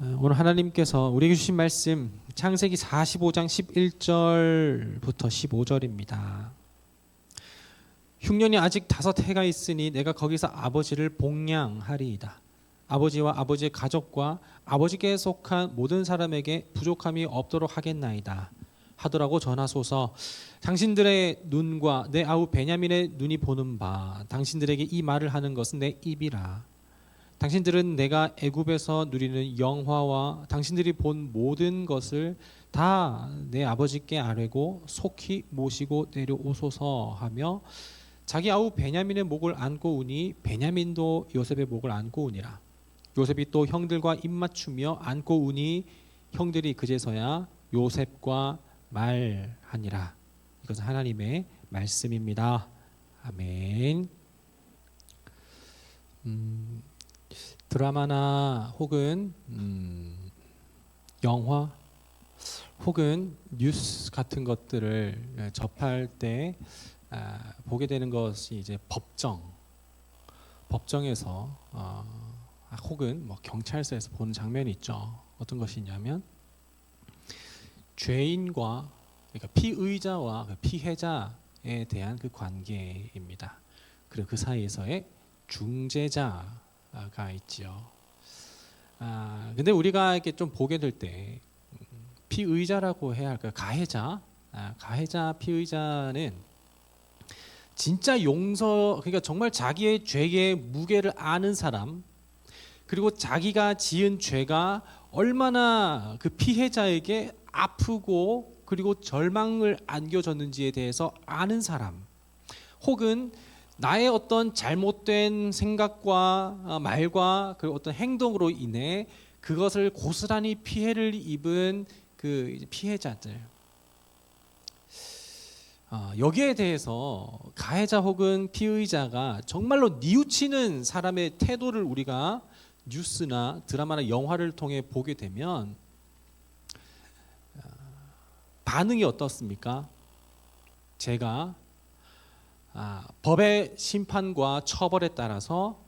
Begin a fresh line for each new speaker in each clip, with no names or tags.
오늘 하나님께서 우리에게 주신 말씀 창세기 45장 11절부터 15절입니다. 흉년이 아직 5해가 있으니 내가 거기서 아버지를 복량하리이다. 아버지와 아버지의 가족과 아버지께 속한 모든 사람에게 부족함이 없도록 하겠나이다 하더라고 전하소서. 당신들의 눈과 내 아우 베냐민의 눈이 보는 바 당신들에게 이 말을 하는 것은 내 입이라. 당신들은 내가 애굽에서 누리는 영화와 당신들이 본 모든 것을 다 내 아버지께 아뢰고 속히 모시고 내려오소서 하며 자기 아우 베냐민의 목을 안고 우니 베냐민도 요셉의 목을 안고 우니라. 요셉이 또 형들과 입맞추며 안고 우니 형들이 그제서야 요셉과 말하니라. 이것은 하나님의 말씀입니다. 아멘. 드라마나 혹은 영화 혹은 뉴스 같은 것들을 접할 때 보게 되는 것이 이제 법정에서 혹은 뭐 경찰서에서 보는 장면이 있죠. 어떤 것이냐면 죄인과 그러니까 피의자와 피해자에 대한 그 관계입니다. 그리고 그 사이에서의 중재자가 있지요. 근데 우리가 이렇게 좀 보게 될 때 피의자라고 해야 할까요? 가해자 피의자는 진짜 그러니까 정말 자기의 죄의 무게를 아는 사람, 그리고 자기가 지은 죄가 얼마나 그 피해자에게 아프고 그리고 절망을 안겨줬는지에 대해서 아는 사람, 혹은 나의 어떤 잘못된 생각과 말과 그 어떤 행동으로 인해 그것을 고스란히 피해를 입은 그 피해자들, 여기에 대해서 가해자 혹은 피의자가 정말로 뉘우치는 사람의 태도를 우리가 뉴스나 드라마나 영화를 통해 보게 되면 반응이 어떻습니까? 제가 법의 심판과 처벌에 따라서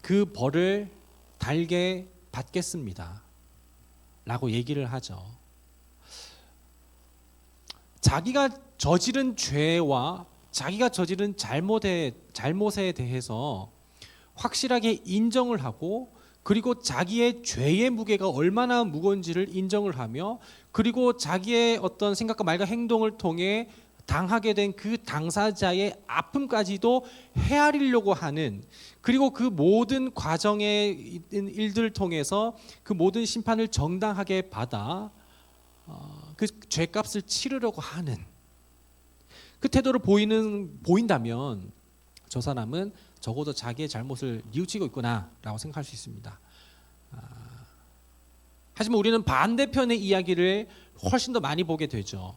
그 벌을 달게 받겠습니다 라고 얘기를 하죠. 자기가 저지른 죄와 자기가 저지른 잘못에 대해서 확실하게 인정을 하고, 그리고 자기의 죄의 무게가 얼마나 무거운지를 인정을 하며, 그리고 자기의 어떤 생각과 말과 행동을 통해 당하게 된 그 당사자의 아픔까지도 헤아리려고 하는, 그리고 그 모든 과정에 있는 일들을 통해서 그 모든 심판을 정당하게 받아 그 죄값을 치르려고 하는 그 태도를 보인다면 저 사람은 적어도 자기의 잘못을 뉘우치고 있구나라고 생각할 수 있습니다. 하지만 우리는 반대편의 이야기를 훨씬 더 많이 보게 되죠.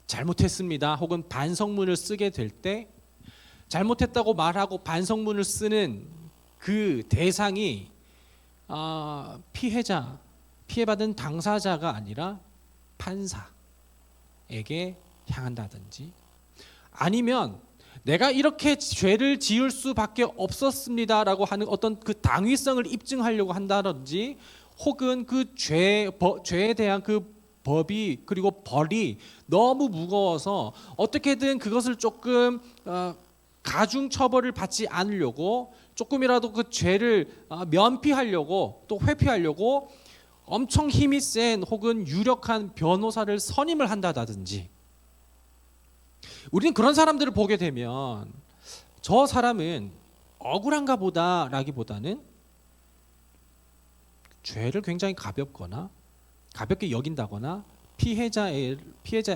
잘못했습니다 혹은 반성문을 쓰게 될 때 잘못했다고 말하고 반성문을 쓰는 그 대상이 피해받은 당사자가 아니라 판사에게 향한다든지, 아니면 내가 이렇게 죄를 지을 수밖에 없었습니다라고 하는 어떤 그 당위성을 입증하려고 한다든지, 혹은 그 죄에 대한 그 법이 그리고 벌이 너무 무거워서 어떻게든 그것을 조금 가중 처벌을 받지 않으려고, 조금이라도 그 죄를 면피하려고 또 회피하려고 엄청 힘이 센 혹은 유력한 변호사를 선임을 한다든지, 우리는 그런 사람들을 보게 되면 저 사람은 억울한가 보다라기보다는 죄를 굉장히 가볍게 여긴다거나 피해자의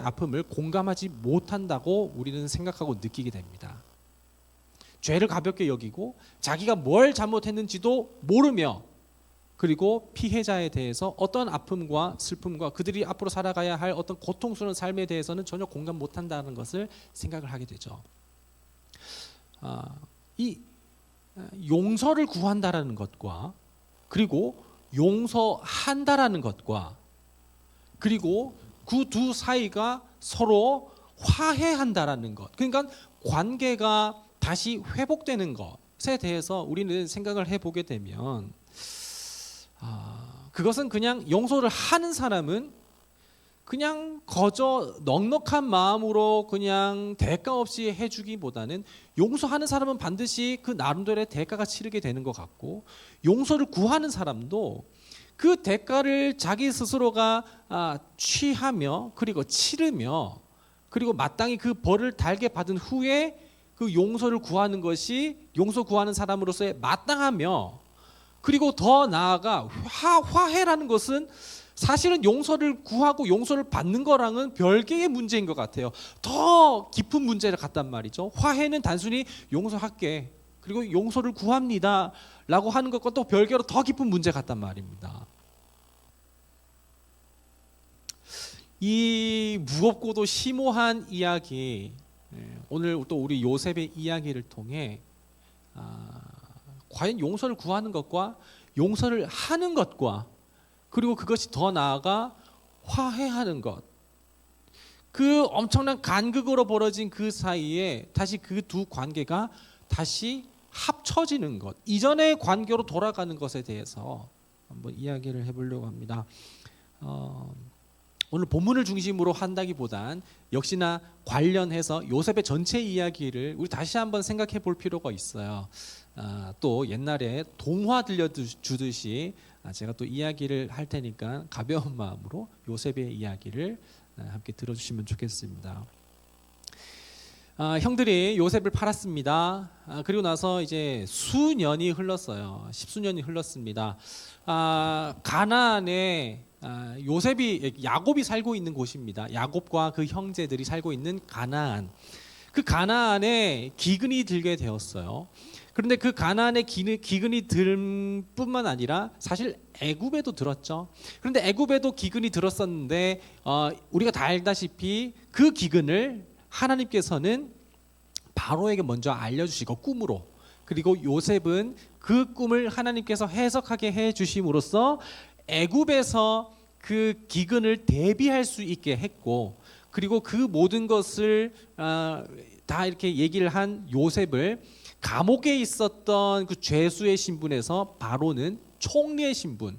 아픔을 공감하지 못한다고 우리는 생각하고 느끼게 됩니다. 죄를 가볍게 여기고 자기가 뭘 잘못했는지도 모르며, 그리고 피해자에 대해서 어떤 아픔과 슬픔과 그들이 앞으로 살아가야 할 어떤 고통스러운 삶에 대해서는 전혀 공감 못한다는 것을 생각을 하게 되죠. 이 용서를 구한다라는 것과, 그리고 용서한다라는 것과, 그리고 그 두 사이가 서로 화해한다라는 것, 그러니까 관계가 다시 회복되는 것, 것에 대해서 우리는 생각을 해보게 되면 그것은 그냥 용서를 하는 사람은 그냥 거저 넉넉한 마음으로 그냥 대가 없이 해주기보다는 용서하는 사람은 반드시 그 나름대로의 대가가 치르게 되는 것 같고, 용서를 구하는 사람도 그 대가를 자기 스스로가 취하며 그리고 치르며 그리고 마땅히 그 벌을 달게 받은 후에 그 용서를 구하는 것이 용서 구하는 사람으로서의 마땅하며, 그리고 더 나아가 화해라는 것은 사실은 용서를 구하고 용서를 받는 거랑은 별개의 문제인 것 같아요. 더 깊은 문제를 갖단 말이죠. 화해는 단순히 용서할게, 그리고 용서를 구합니다 라고 하는 것과 또 별개로 더 깊은 문제 같단 말입니다. 이 무겁고도 심오한 이야기, 오늘 또 우리 요셉의 이야기를 통해 과연 용서를 구하는 것과 용서를 하는 것과 그리고 그것이 더 나아가 화해하는 것, 그 엄청난 간극으로 벌어진 그 사이에 다시 그 두 관계가 다시 합쳐지는 것, 이전의 관계로 돌아가는 것에 대해서 한번 이야기를 해보려고 합니다. 오늘 본문을 중심으로 한다기보단 역시나 관련해서 요셉의 전체 이야기를 우리 다시 한번 생각해 볼 필요가 있어요. 또 옛날에 동화 들려주듯이 제가 또 이야기를 할 테니까 가벼운 마음으로 요셉의 이야기를 함께 들어주시면 좋겠습니다. 형들이 요셉을 팔았습니다. 그리고 나서 이제 수년이 흘렀어요. 십수년이 흘렀습니다. 가나안에 야곱이 살고 있는 곳입니다. 야곱과 그 형제들이 살고 있는 가나안. 그 가나안에 기근이 들게 되었어요. 그런데 그 가나안에 기근이 들 뿐만 아니라 사실 애굽에도 들었죠. 그런데 애굽에도 기근이 들었었는데 우리가 다 알다시피 그 기근을 하나님께서는 바로에게 먼저 알려주시고 꿈으로, 그리고 요셉은 그 꿈을 하나님께서 해석하게 해주심으로써 애굽에서 그 기근을 대비할 수 있게 했고, 그리고 그 모든 것을 다 이렇게 얘기를 한 요셉을 감옥에 있었던 그 죄수의 신분에서 바로는 총리의 신분,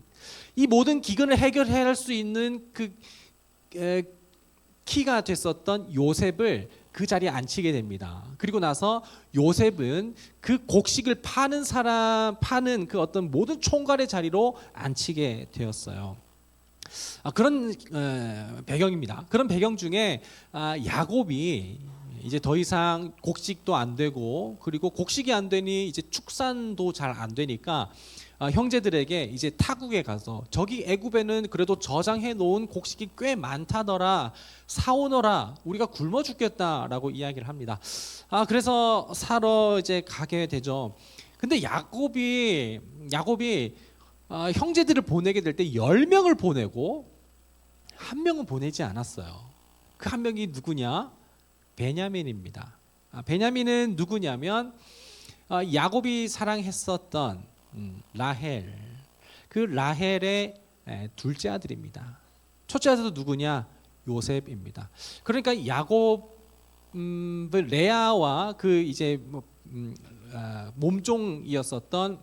이 모든 기근을 해결할 수 있는 그 키가 됐었던 요셉을 그 자리에 앉히게 됩니다. 그리고 나서 요셉은 그 곡식을 파는 그 어떤 모든 총괄의 자리로 앉히게 되었어요. 그런 배경입니다. 그런 배경 중에 야곱이 이제 더 이상 곡식도 안 되고, 그리고 곡식이 안 되니 이제 축산도 잘 안 되니까 형제들에게 이제 타국에 가서 저기 애굽에는 그래도 저장해 놓은 곡식이 꽤 많다더라, 사오너라, 우리가 굶어 죽겠다라고 이야기를 합니다. 그래서 사러 이제 가게 되죠. 근데 야곱이 형제들을 보내게 될 때 10명을 보내고 한 명은 보내지 않았어요. 그 한 명이 누구냐? 베냐민입니다. 베냐민은 누구냐면 야곱이 사랑했었던 라헬, 그 라헬의 둘째 아들입니다. 첫째 아들도 누구냐? 요셉입니다. 그러니까 야곱 레아와 그 이제 몸종이었었던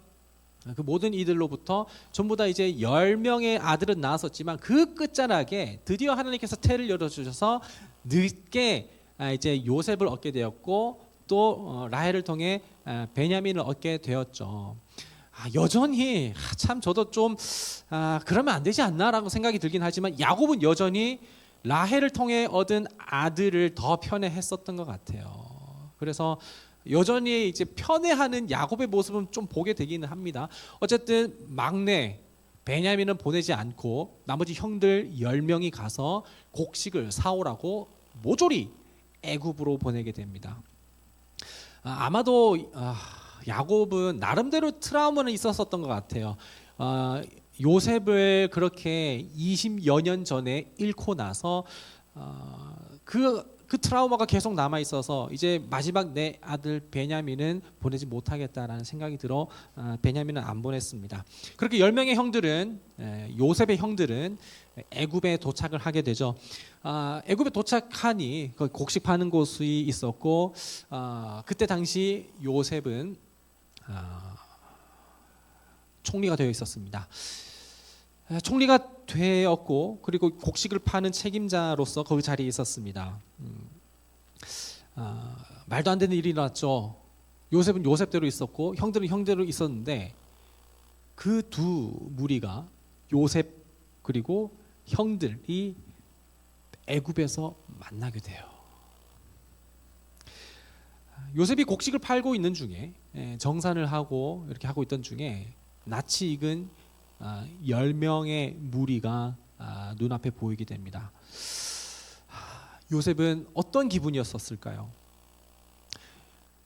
그 모든 이들로부터 전부 다 이제 10명의 아들은 낳았었지만 그 끝자락에 드디어 하나님께서 태를 열어주셔서 늦게 이제 요셉을 얻게 되었고, 또 라헬을 통해 베냐민을 얻게 되었죠. 여전히 참 저도 좀 그러면 안 되지 않나라고 생각이 들긴 하지만 야곱은 여전히 라헬을 통해 얻은 아들을 더 편애했었던 것 같아요. 그래서 여전히 이제 편애하는 야곱의 모습은 좀 보게 되기는 합니다. 어쨌든 막내 베냐민은 보내지 않고 나머지 형들 10명이 가서 곡식을 사오라고 모조리 애굽으로 보내게 됩니다. 아마도 야곱은 나름대로 트라우마는 있었었던 것 같아요. 요셉을 그렇게 20여 년 전에 잃고 나서 그 트라우마가 계속 남아 있어서 이제 마지막 내 아들 베냐민은 보내지 못하겠다라는 생각이 들어 베냐민은 안 보냈습니다. 그렇게 10명의 형들은 요셉의 형들은 애굽에 도착을 하게 되죠. 애굽에 도착하니 곡식 파는 곳이 있었고, 그때 당시 요셉은 총리가 되어 있었습니다. 총리가 되었고 그리고 곡식을 파는 책임자로서 그 자리에 있었습니다. 말도 안 되는 일이 일어났죠. 요셉은 요셉대로 있었고 형들은 형대로 있었는데 그 두 무리가 요셉 그리고 형들이 애굽에서 만나게 돼요. 요셉이 곡식을 팔고 있는 중에 정산을 하고 이렇게 하고 있던 중에 낯이 익은 10명의 무리가 눈앞에 보이게 됩니다. 요셉은 어떤 기분이었을까요?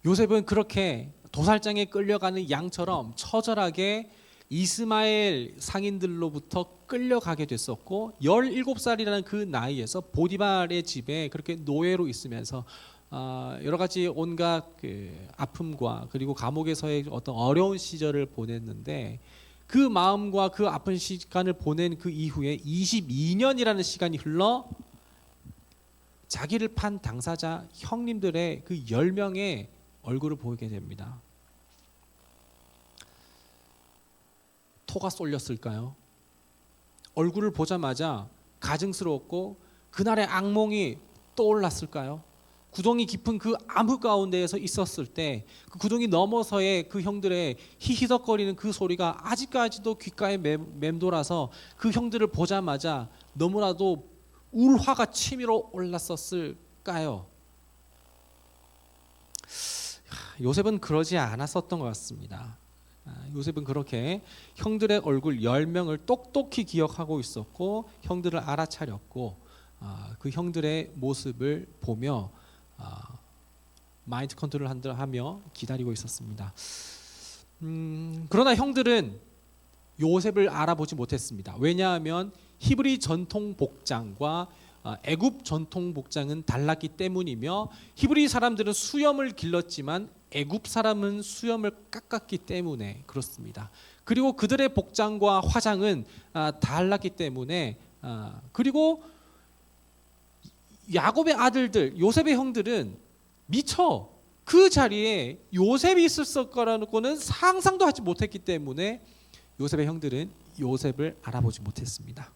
요셉은 그렇게 도살장에 끌려가는 양처럼 처절하게 이스마엘 상인들로부터 끌려가게 됐었고 17살이라는 그 나이에서 보디발의 집에 그렇게 노예로 있으면서 여러 가지 온갖 그 아픔과 그리고 감옥에서의 어떤 어려운 시절을 보냈는데 그 마음과 그 아픈 시간을 보낸 그 이후에 22년이라는 시간이 흘러 자기를 판 당사자 형님들의 그 10명의 얼굴을 보이게 됩니다. 토가 쏠렸을까요? 얼굴을 보자마자 가증스러웠고 그날의 악몽이 떠올랐을까요? 구덩이 깊은 그 암흑 가운데에서 있었을 때 그 구덩이 너머서의 그 형들의 히히덕거리는 그 소리가 아직까지도 귓가에 맴돌아서 그 형들을 보자마자 너무나도 울화가 치밀어 올랐었을까요? 요셉은 그러지 않았었던 것 같습니다. 요셉은 그렇게 형들의 얼굴 10명을 똑똑히 기억하고 있었고 형들을 알아차렸고 그 형들의 모습을 보며 마인드 컨트롤을 하며 기다리고 있었습니다. 그러나 형들은 요셉을 알아보지 못했습니다. 왜냐하면 히브리 전통 복장과 애굽 전통 복장은 달랐기 때문이며 히브리 사람들은 수염을 길렀지만 애굽 사람은 수염을 깎았기 때문에 그렇습니다. 그리고 그들의 복장과 화장은 달랐기 때문에 그리고 야곱의 아들들 요셉의 형들은 미처 그 자리에 요셉이 있을 거라고는 상상도 하지 못했기 때문에 요셉의 형들은 요셉을 알아보지 못했습니다.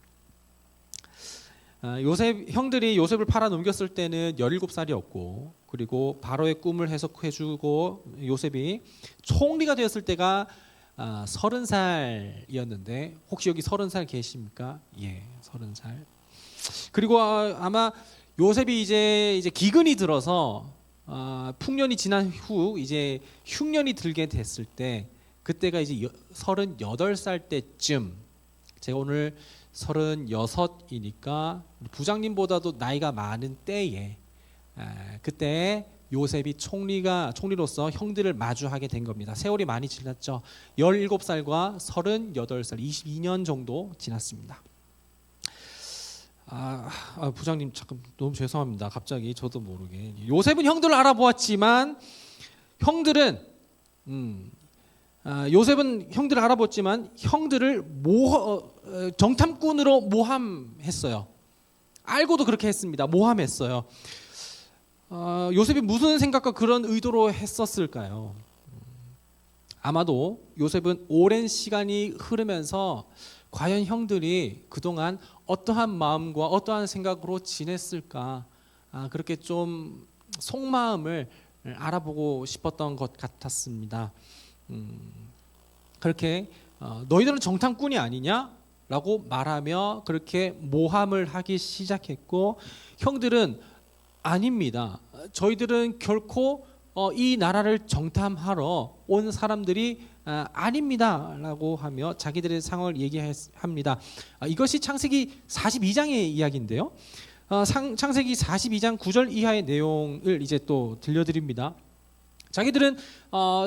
요셉 형들이 요셉을 팔아 넘겼을 때는 17살이었고 그리고 바로의 꿈을 해석해주고 요셉이 총리가 되었을 때가 30살이었는데 혹시 여기 30살 계십니까? 예, 30살. 그리고 아마 요셉이 이제 기근이 들어서 풍년이 지난 후 이제 흉년이 들게 됐을 때 그때가 이제 38살 때쯤 제가 오늘 36이니까 부장님보다도 나이가 많은 때에 그때 요셉이 총리로서 형들을 마주하게 된 겁니다. 세월이 많이 지났죠. 17살과 38살 22년 정도 지났습니다. 부장님 잠깐 너무 죄송합니다. 갑자기 저도 모르게 요셉은 형들을 알아보았지만 요셉은 형들을 알아봤지만 형들을 정탐꾼으로 모함했어요. 알고도 그렇게 했습니다. 모함했어요. 요셉이 무슨 생각과 그런 의도로 했었을까요? 아마도 요셉은 오랜 시간이 흐르면서 과연 형들이 그동안 어떠한 마음과 어떠한 생각으로 지냈을까 그렇게 좀 속마음을 알아보고 싶었던 것 같았습니다. 그렇게 너희들은 정탐꾼이 아니냐라고 말하며 그렇게 모함을 하기 시작했고 형들은 아닙니다. 저희들은 결코 이 나라를 정탐하러 온 사람들이 아닙니다라고 하며 자기들의 상황을 얘기합니다. 이것이 창세기 42장의 이야기인데요. 창세기 42장 9절 이하의 내용을 이제 또 들려드립니다. 자기들은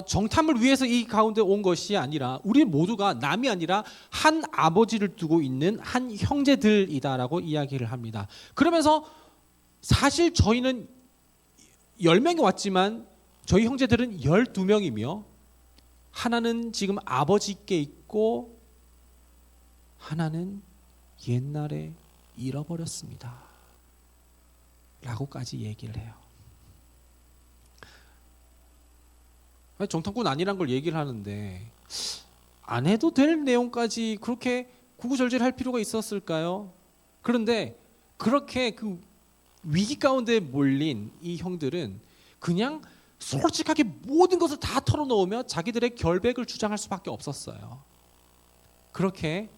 정탐을 위해서 이 가운데 온 것이 아니라 우리 모두가 남이 아니라 한 아버지를 두고 있는 한 형제들이다라고 이야기를 합니다. 그러면서 사실 저희는 10명이 왔지만 저희 형제들은 12명이며 하나는 지금 아버지께 있고 하나는 옛날에 잃어버렸습니다 라고까지 얘기를 해요. 아니, 정탐꾼 아니란 걸 얘기를 하는데 안 해도 될 내용까지 그렇게 구구절절할 필요가 있었을까요? 그런데 그렇게 그 위기 가운데 몰린 이 형들은 그냥 솔직하게 모든 것을 다 털어놓으며 자기들의 결백을 주장할 수밖에 없었어요. 그렇게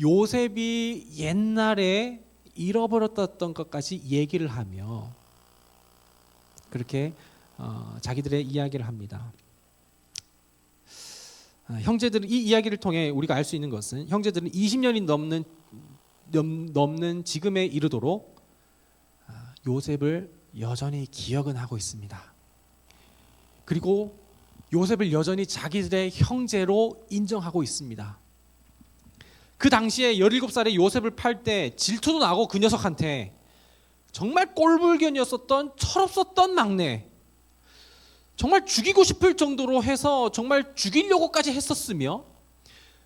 요셉이 옛날에 잃어버렸던 것까지 얘기를 하며 그렇게 자기들의 이야기를 합니다. 형제들은 이 이야기를 통해 우리가 알 수 있는 것은 형제들은 20년이 넘는 지금에 이르도록 요셉을 여전히 기억은 하고 있습니다. 그리고 요셉을 여전히 자기들의 형제로 인정하고 있습니다. 그 당시에 17살에 요셉을 팔 때 질투도 나고 그 녀석한테 정말 꼴불견이었었던 철없었던 막내, 정말 죽이고 싶을 정도로 해서 정말 죽이려고까지 했었으며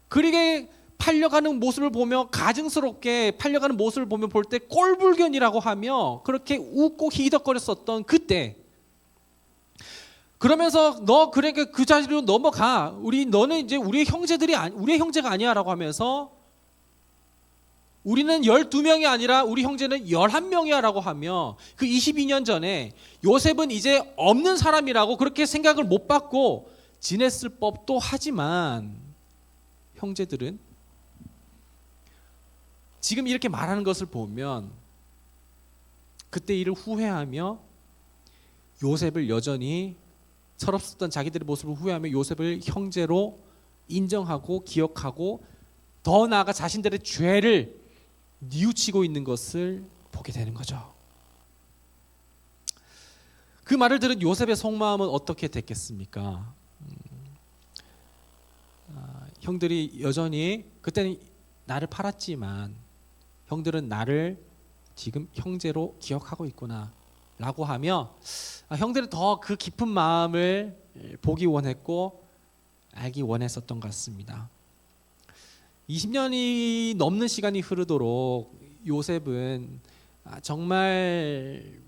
그에게 팔려가는 모습을 보며 가증스럽게 팔려가는 모습을 보며 볼 때 꼴불견이라고 하며 그렇게 웃고 히덕거렸었던 그때, 그러면서 너 그러니까 그 자리로 넘어가, 너는 이제 우리의 형제가 아니야라고 하면서 우리는 12명이 아니라 우리 형제는 11명이야라고 하며 그 22년 전에 요셉은 이제 없는 사람이라고 그렇게 생각을 못 받고 지냈을 법도 하지만 형제들은 지금 이렇게 말하는 것을 보면 그때 일을 후회하며 요셉을 여전히 철없었던 자기들의 모습을 후회하며 요셉을 형제로 인정하고 기억하고 더 나아가 자신들의 죄를 뉘우치고 있는 것을 보게 되는 거죠. 그 말을 들은 요셉의 속마음은 어떻게 됐겠습니까? 형들이 여전히 그때는 나를 팔았지만 형들은 나를 지금 형제로 기억하고 있구나 라고 하며 형들은 더 그 깊은 마음을 보기 원했고 알기 원했었던 것 같습니다. 20년이 넘는 시간이 흐르도록 요셉은 정말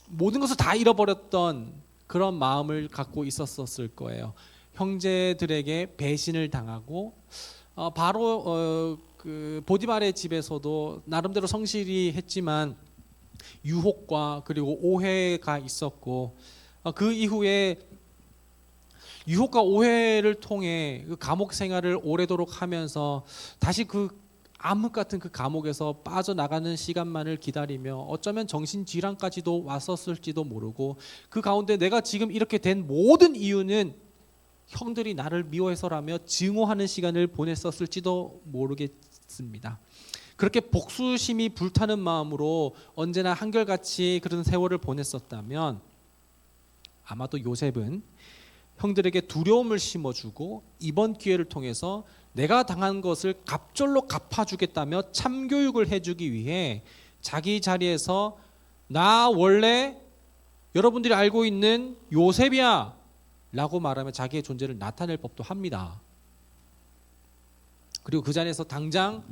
모든 것을 다 잃어버렸던 그런 마음을 갖고 있었을 거예요. 형제들에게 배신을 당하고 바로 그 보디발의 집에서도 나름대로 성실히 했지만 유혹과 그리고 오해가 있었고 그 이후에 유혹과 오해를 통해 그 감옥 생활을 오래도록 하면서 다시 그 암흑 같은 그 감옥에서 빠져나가는 시간만을 기다리며 어쩌면 정신질환까지도 왔었을지도 모르고 그 가운데 내가 지금 이렇게 된 모든 이유는 형들이 나를 미워해서라며 증오하는 시간을 보냈었을지도 모르겠습니다. 그렇게 복수심이 불타는 마음으로 언제나 한결같이 그런 세월을 보냈었다면 아마도 요셉은 형들에게 두려움을 심어주고 이번 기회를 통해서 내가 당한 것을 갑절로 갚아주겠다며 참교육을 해주기 위해 자기 자리에서 나 원래 여러분들이 알고 있는 요셉이야 라고 말하며 자기의 존재를 나타낼 법도 합니다. 그리고 그 자리에서 당장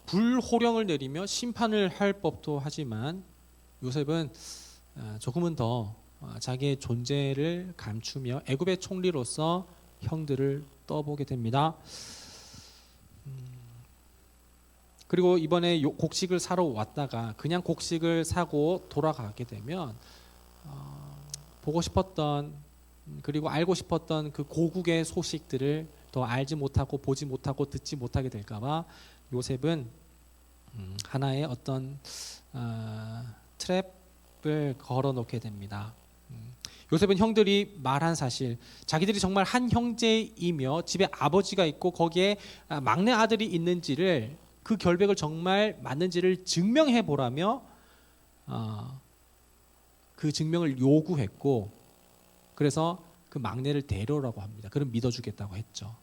불호령을 내리며 심판을 할 법도 하지만 요셉은 조금은 더 자기의 존재를 감추며 애굽의 총리로서 형들을 떠보게 됩니다. 그리고 이번에 곡식을 사러 왔다가 그냥 곡식을 사고 돌아가게 되면 보고 싶었던 그리고 알고 싶었던 그 고국의 소식들을 더 알지 못하고 보지 못하고 듣지 못하게 될까봐 요셉은 하나의 어떤 트랩을 걸어놓게 됩니다. 요셉은 형들이 말한 사실, 자기들이 정말 한 형제이며 집에 아버지가 있고 거기에 막내 아들이 있는지를 그 결백을 정말 맞는지를 증명해 보라며 그 증명을 요구했고 그래서 그 막내를 데려오라고 합니다. 그럼 믿어주겠다고 했죠.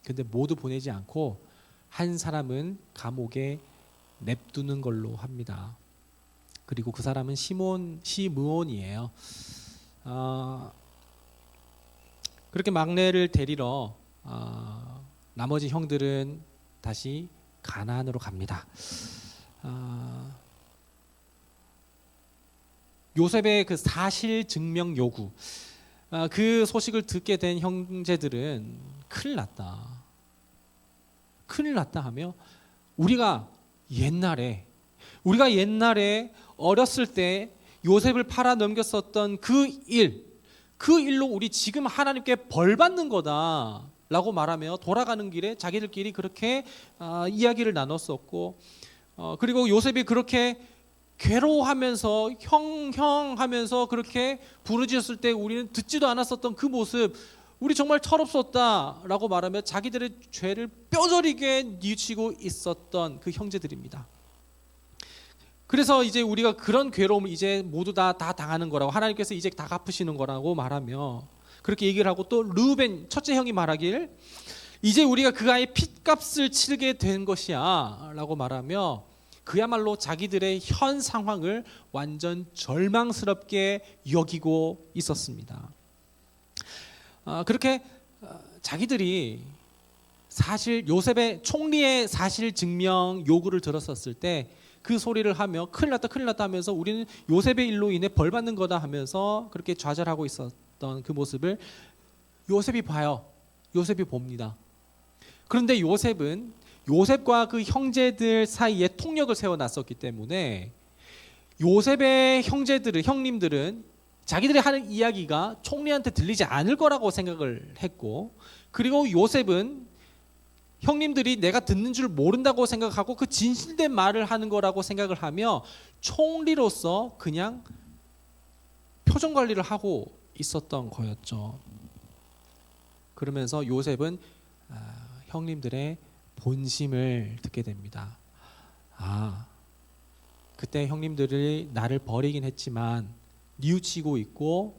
근데 모두 보내지 않고 한 사람은 감옥에 냅두는 걸로 합니다. 그리고 그 사람은 시므온이에요. 그렇게 막내를 데리러 나머지 형들은 다시 가나안으로 갑니다. 요셉의 그 사실 증명 요구, 그 소식을 듣게 된 형제들은 큰일 났다 하며 우리가 옛날에 어렸을 때 요셉을 팔아 넘겼었던 그 일로 우리 지금 하나님께 벌 받는 거다라고 말하며 돌아가는 길에 자기들끼리 그렇게 이야기를 나눴었고, 그리고 요셉이 그렇게 괴로워하면서 형 하면서 그렇게 부르짖었을 때 우리는 듣지도 않았었던 그 모습, 우리 정말 철없었다라고 말하며 자기들의 죄를 뼈저리게 뉘우치고 있었던 그 형제들입니다. 그래서 이제 우리가 그런 괴로움을 이제 모두 다 당하는 거라고, 하나님께서 이제 다 갚으시는 거라고 말하며 그렇게 얘기를 하고, 또 르우벤 첫째 형이 말하길 이제 우리가 그 아이의 핏값을 치르게 된 것이야 라고 말하며 그야말로 자기들의 현 상황을 완전 절망스럽게 여기고 있었습니다. 그렇게 자기들이 사실 요셉의 총리의 사실 증명 요구를 들었었을 때 그 소리를 하며 큰일 났다 하면서 우리는 요셉의 일로 인해 벌 받는 거다 하면서 그렇게 좌절하고 있었던 그 모습을 요셉이 봅니다. 그런데 요셉과 그 형제들 사이에 통역을 세워놨었기 때문에 요셉의 형님들은 자기들이 하는 이야기가 총리한테 들리지 않을 거라고 생각을 했고, 그리고 요셉은 형님들이 내가 듣는 줄 모른다고 생각하고 그 진실된 말을 하는 거라고 생각을 하며 총리로서 그냥 표정 관리를 하고 있었던 거였죠. 그러면서 요셉은 형님들의 본심을 듣게 됩니다. 그때 형님들이 나를 버리긴 했지만 뉘우치고 있고,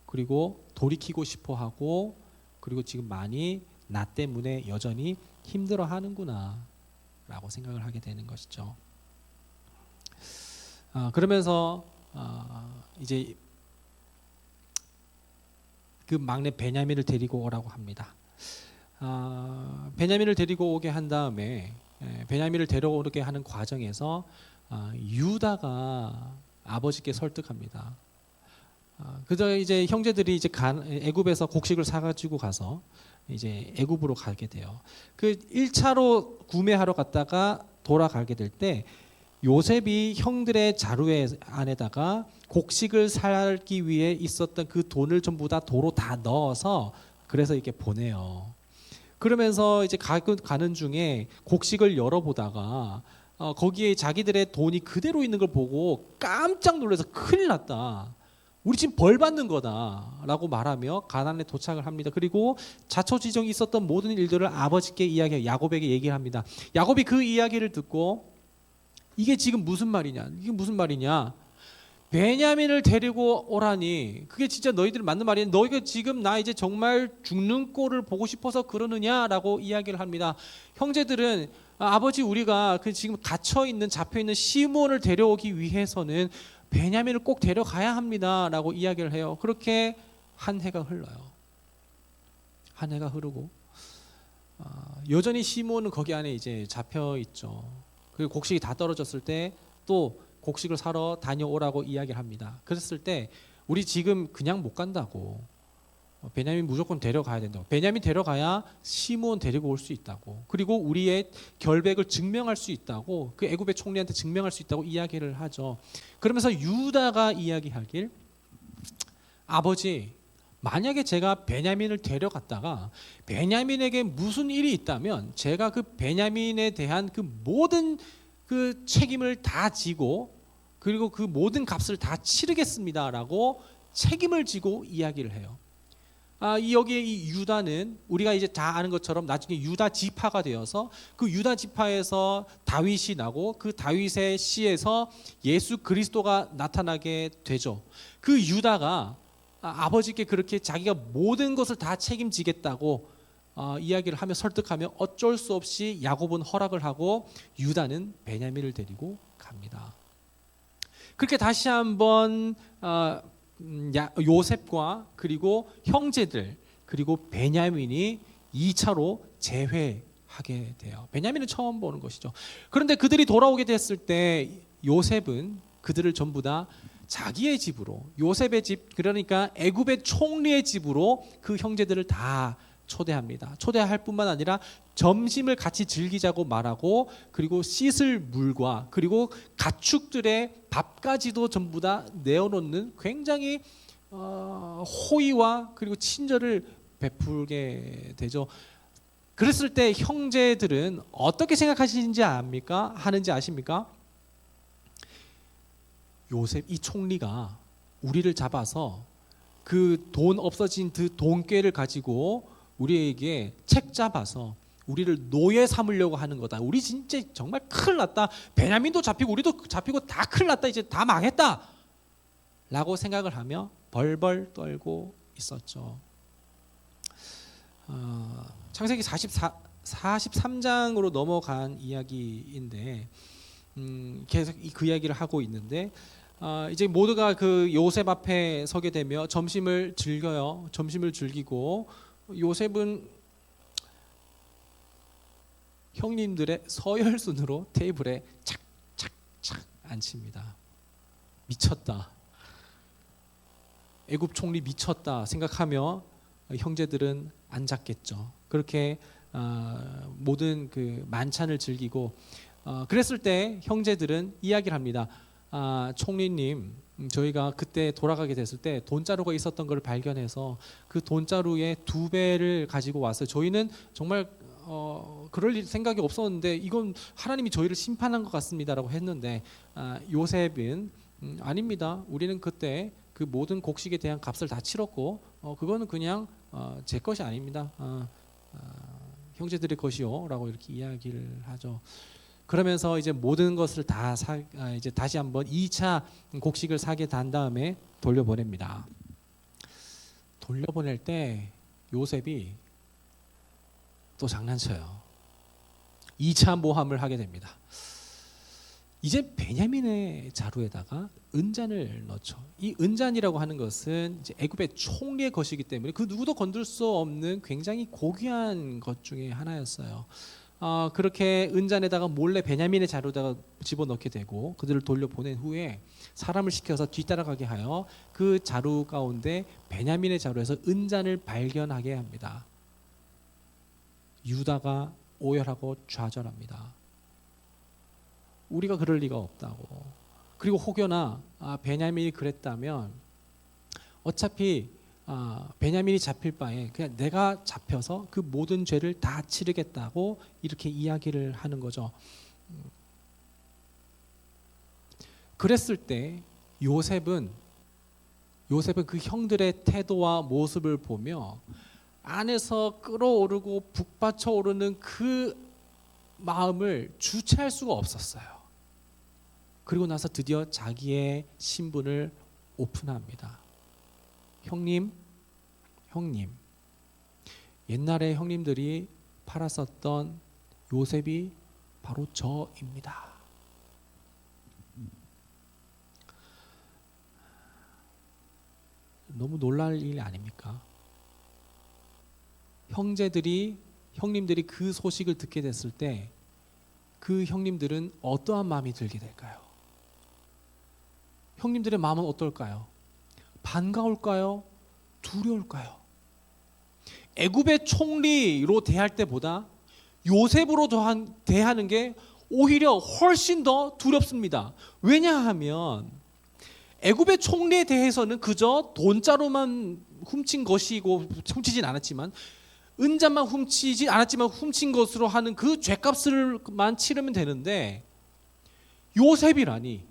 그리고 돌이키고 싶어 하고, 그리고 지금 많이 나 때문에 여전히 힘들어 하는구나 라고 생각을 하게 되는 것이죠. 그러면서 이제 그 막내 베냐민을 데리고 오라고 합니다. 베냐민을 데리고 오게 한 다음에 베냐민을 데려오게 하는 과정에서 유다가 아버지께 설득합니다. 그저 이제 형제들이 이제 애굽에서 곡식을 사가지고 가서 이제 애굽으로 가게 돼요. 그 1차로 구매하러 갔다가 돌아가게 될 때 요셉이 형들의 자루에 안에다가 곡식을 사기 위해 있었던 그 돈을 전부 다 도로 다 넣어서 그래서 이렇게 보내요. 그러면서 이제 가는 중에 곡식을 열어보다가 거기에 자기들의 돈이 그대로 있는 걸 보고 깜짝 놀라서 큰일 났다. 우리 지금 벌 받는 거다라고 말하며 가나안에 도착을 합니다. 그리고 자초지종이 있었던 모든 일들을 아버지께 야곱에게 얘기를 합니다. 야곱이 그 이야기를 듣고 이게 지금 무슨 말이냐? 베냐민을 데리고 오라니 그게 진짜 너희들 맞는 말이냐? 너희가 지금 나 이제 정말 죽는 꼴을 보고 싶어서 그러느냐라고 이야기를 합니다. 형제들은 아버지 우리가 그 지금 잡혀 있는 시므온을 데려오기 위해서는 베냐민을 꼭 데려가야 합니다라고 이야기를 해요. 그렇게 한 해가 흐르고 여전히 시므온은 거기 안에 이제 잡혀 있죠. 그리고 곡식이 다 떨어졌을 때 또 곡식을 사러 다녀오라고 이야기를 합니다. 그랬을 때 우리 지금 그냥 못 간다고, 베냐민 무조건 데려가야 된다고, 베냐민 데려가야 시므온 데리고 올 수 있다고, 그리고 우리의 결백을 증명할 수 있다고, 그 애굽의 총리한테 증명할 수 있다고 이야기를 하죠. 그러면서 유다가 이야기하길, 아버지 만약에 제가 베냐민을 데려갔다가 베냐민에게 무슨 일이 있다면 제가 그 베냐민에 대한 그 모든 그 책임을 다 지고 그리고 그 모든 값을 다 치르겠습니다라고 책임을 지고 이야기를 해요. 여기에 이 유다는 우리가 이제 다 아는 것처럼 나중에 유다 지파가 되어서 그 유다 지파에서 다윗이 나고 그 다윗의 씨에서 예수 그리스도가 나타나게 되죠. 그 유다가 아버지께 그렇게 자기가 모든 것을 다 책임지겠다고 이야기를 하며 설득하며 어쩔 수 없이 야곱은 허락을 하고 유다는 베냐민을 데리고 갑니다. 그렇게 다시 한번 요셉과 그리고 형제들 그리고 베냐민이 2차로 재회하게 돼요. 베냐민은 처음 보는 것이죠. 그런데 그들이 돌아오게 됐을 때 요셉은 그들을 전부 다 자기의 집으로, 요셉의 집, 그러니까 애굽의 총리의 집으로 그 형제들을 다 초대합니다. 초대할 뿐만 아니라 점심을 같이 즐기자고 말하고, 그리고 씻을 물과 그리고 가축들의 밥까지도 전부 다 내어놓는 굉장히 호의와 그리고 친절을 베풀게 되죠. 그랬을 때 형제들은 어떻게 생각하시는지 하는지 아십니까? 요셉 이 총리가 우리를 잡아서 그 돈 없어진 그 돈꾀를 가지고 우리에게 책 잡아서 우리를 노예 삼으려고 하는 거다. 우리 진짜 정말 큰일 났다. 베냐민도 잡히고 우리도 잡히고 다 큰일 났다. 이제 다 망했다. 라고 생각을 하며 벌벌 떨고 있었죠. 창세기 43장으로 넘어간 이야기인데 계속 그 이야기를 하고 있는데 이제 모두가 그 요셉 앞에 서게 되며 점심을 즐겨요. 점심을 즐기고 요셉은 형님들의 서열순으로 테이블에 착착착 앉힙니다. 미쳤다. 애굽 총리 미쳤다 생각하며 형제들은 앉았겠죠. 그렇게 모든 그 만찬을 즐기고 그랬을 때 형제들은 이야기를 합니다. 총리님, 저희가 그때 돌아가게 됐을 때 돈자루가 있었던 걸 발견해서 그 돈자루의 2배를 가지고 왔어요. 저희는 정말 그럴 생각이 없었는데 이건 하나님이 저희를 심판한 것 같습니다라고 했는데 요셉은 아닙니다. 우리는 그때 그 모든 곡식에 대한 값을 다 치렀고 그거는 그냥 제 것이 아닙니다. 형제들의 것이요라고 이렇게 이야기를 하죠. 그러면서 이제 모든 것을 다 이제 다시 한번 2차 곡식을 사게 단 다음에 돌려보냅니다. 돌려보낼 때 요셉이 또 장난쳐요. 2차 모함을 하게 됩니다. 이제 베냐민의 자루에다가 은잔을 넣죠. 이 은잔이라고 하는 것은 이제 애굽의 총리의 것이기 때문에 그 누구도 건들 수 없는 굉장히 고귀한 것 중에 하나였어요. 그렇게 은잔에다가 몰래 베냐민의 자루에다가 집어넣게 되고 그들을 돌려보낸 후에 사람을 시켜서 뒤따라가게 하여 그 자루 가운데 베냐민의 자루에서 은잔을 발견하게 합니다. 유다가 오열하고 좌절합니다. 우리가 그럴 리가 없다고. 그리고 혹여나 베냐민이 그랬다면 어차피 베냐민이 잡힐 바에 그냥 내가 잡혀서 그 모든 죄를 다 치르겠다고 이렇게 이야기를 하는 거죠. 그랬을 때 요셉은 그 형들의 태도와 모습을 보며 안에서 끓어오르고 북받쳐 오르는 그 마음을 주체할 수가 없었어요. 그리고 나서 드디어 자기의 신분을 오픈합니다. 형님, 옛날에 형님들이 팔았었던 요셉이 바로 저입니다. 너무 놀랄 일 아닙니까? 형님들이 그 소식을 듣게 됐을 때 그 형님들은 어떠한 마음이 들게 될까요? 형님들의 마음은 어떨까요? 반가울까요? 두려울까요? 애굽의 총리로 대할 때보다 요셉으로 대하는 게 오히려 훨씬 더 두렵습니다. 왜냐하면 애굽의 총리에 대해서는 그저 돈자루만 훔친 것이고 훔치진 않았지만 은잔만 훔치지 않았지만 훔친 것으로 하는 그 죄값을만 치르면 되는데 요셉이라니